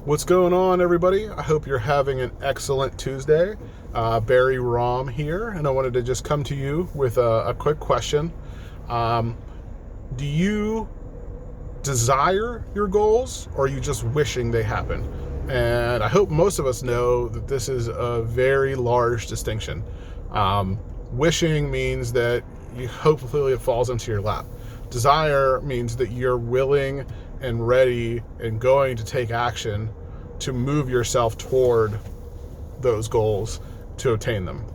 What's going on, everybody? I hope you're having an excellent Tuesday. Barry Rom here, and I wanted to just come to you with a quick question. Um, do you desire your goals, or are you just wishing they happen? And I hope most of us know that this is a very large distinction. Wishing means that hopefully it falls into your lap. Desire means that you're willing and ready and going to take action to move yourself toward those goals to obtain them.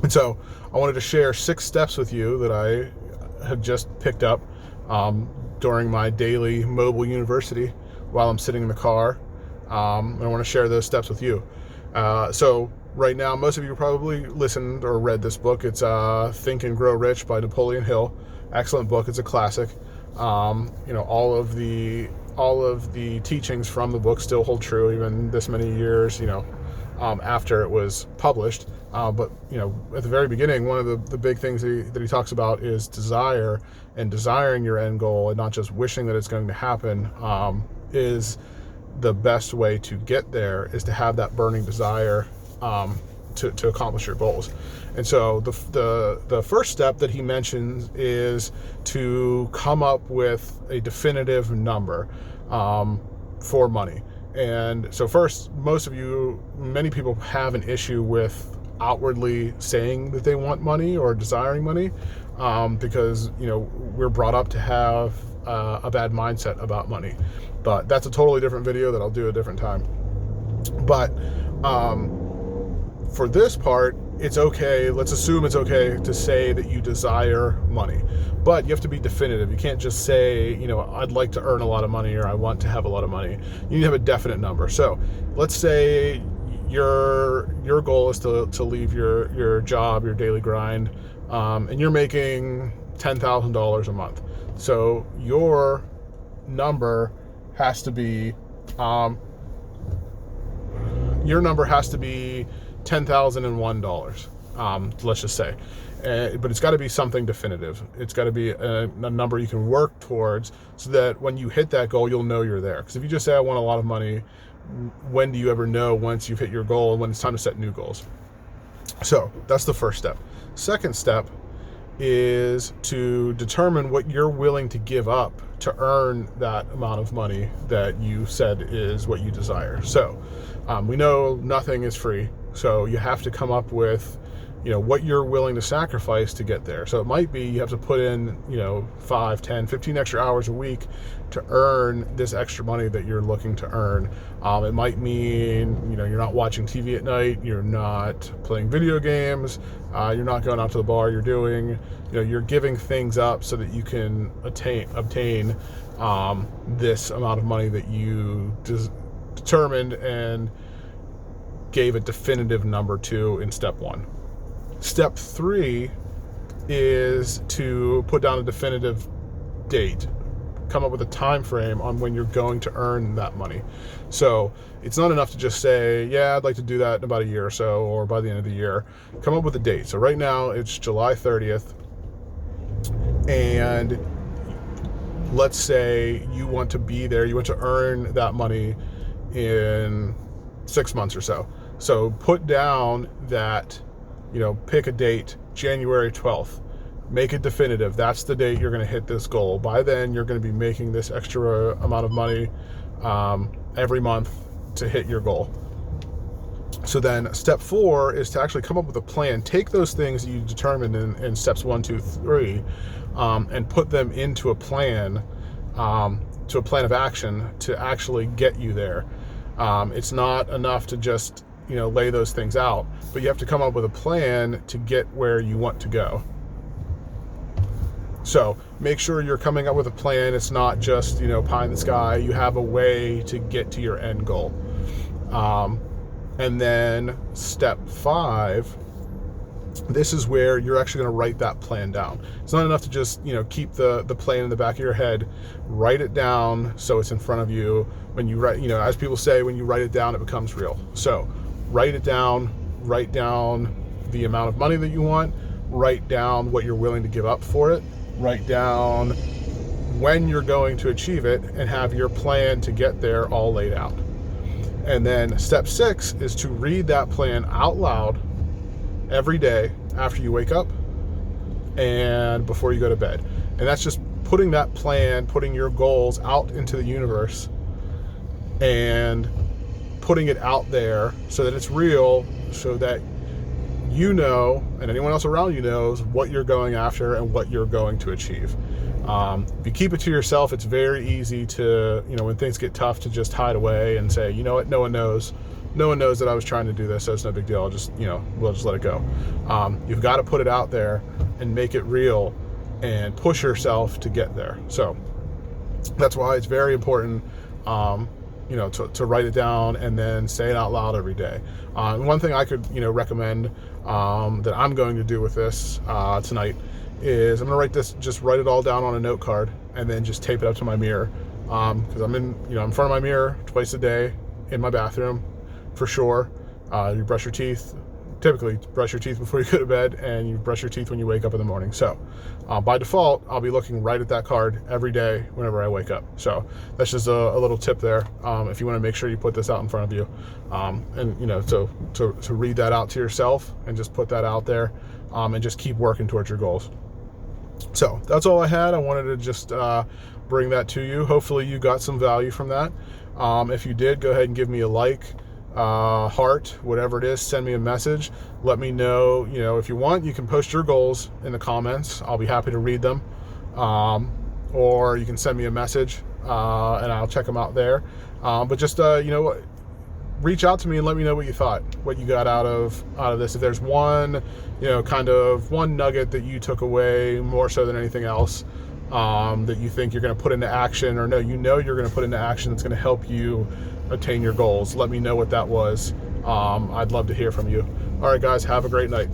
And so I wanted to share 6 steps with you that I have just picked up during my daily mobile university while I'm sitting in the car. And I want to share those steps with you. So right now, most of you probably listened or read this book. It's Think and Grow Rich by Napoleon Hill. Excellent book. It's a classic. All of the teachings from the book still hold true even this many years, after it was published. But at the very beginning, one of the big things that he talks about is desire, and desiring your end goal and not just wishing that it's going to happen is the best way to get there, is to have that burning desire to accomplish your goals. And so the first step that he mentions is to come up with a definitive number for money. And so first, many people have an issue with outwardly saying that they want money or desiring money because we're brought up to have a bad mindset about money. But that's a totally different video that I'll do a different time. But for this part, it's okay. Let's assume it's okay to say that you desire money, but you have to be definitive. You can't just say, I'd like to earn a lot of money, or I want to have a lot of money. You need to have a definite number. So let's say your goal is to leave your job, your daily grind, and you're making $10,000 a month. So your number has to be $10,001, let's just say. But it's got to be something definitive. It's got to be a number you can work towards, so that when you hit that goal, you'll know you're there. Because if you just say, I want a lot of money, when do you ever know once you've hit your goal and when it's time to set new goals? So that's the first step. Second step is to determine what you're willing to give up to earn that amount of money that you said is what you desire. So we know nothing is free. So you have to come up with, what you're willing to sacrifice to get there. So it might be you have to put in, 5, 10, 15 extra hours a week to earn this extra money that you're looking to earn. It might mean, you're not watching TV at night, you're not playing video games, you're not going out to the bar, you're giving things up so that you can obtain this amount of money that you determined and gave a definitive number to in step 1. Step 3 is to put down a definitive date. Come up with a time frame on when you're going to earn that money. So it's not enough to just say, yeah, I'd like to do that in about a year or so, or by the end of the year. Come up with a date. So right now it's July 30th, and let's say you want to be there, you want to earn that money in 6 months or so. So put down that, pick a date, January 12th. Make it definitive. That's the date you're going to hit this goal. By then, you're going to be making this extra amount of money every month to hit your goal. So then step 4 is to actually come up with a plan. Take those things that you determined in steps 1, 2, 3, and put them into a plan, to a plan of action to actually get you there. It's not enough to just lay those things out, but you have to come up with a plan to get where you want to go. So make sure you're coming up with a plan. It's not just pie in the sky. You have a way to get to your end goal. And then step 5, this is where you're actually going to write that plan down. It's not enough to just keep the plan in the back of your head. Write it down so it's in front of you. When you write, as people say, when you write it down, it becomes real. So write it down. Write down the amount of money that you want. Write down what you're willing to give up for it. Write down when you're going to achieve it, and have your plan to get there all laid out. And then step 6 is to read that plan out loud every day after you wake up and before you go to bed. And that's just putting that plan, putting your goals out into the universe and putting it out there so that it's real, so that you know and anyone else around you knows what you're going after and what you're going to achieve. If you keep it to yourself, it's very easy to, when things get tough, to just hide away and say, you know what, no one knows that I was trying to do this, so it's no big deal. I'll just, we'll just let it go. You've got to put it out there and make it real and push yourself to get there. So that's why it's very important, to write it down and then say it out loud every day. And one thing I could, recommend that I'm going to do with this tonight is I'm going to write it all down on a note card and then just tape it up to my mirror. Because I'm in front of my mirror twice a day in my bathroom for sure. You brush your teeth. Typically brush your teeth before you go to bed, and you brush your teeth when you wake up in the morning. So by default, I'll be looking right at that card every day whenever I wake up. So that's just a little tip there. If you want to make sure you put this out in front of you, and to read that out to yourself and just put that out there, and just keep working towards your goals. So that's all I had. I wanted to just bring that to you. Hopefully you got some value from that. If you did, go ahead and give me a like, heart, whatever it is. Send me a message. Let me know, if you want, you can post your goals in the comments. I'll be happy to read them. Or you can send me a message, and I'll check them out there. But just, reach out to me and let me know what you thought, what you got out of this. If there's one, one nugget that you took away more so than anything else, that you think you're going to put into action, or you're going to put into action that's going to help you attain your goals, let me know what that was. I'd love to hear from you. All right, guys, have a great night.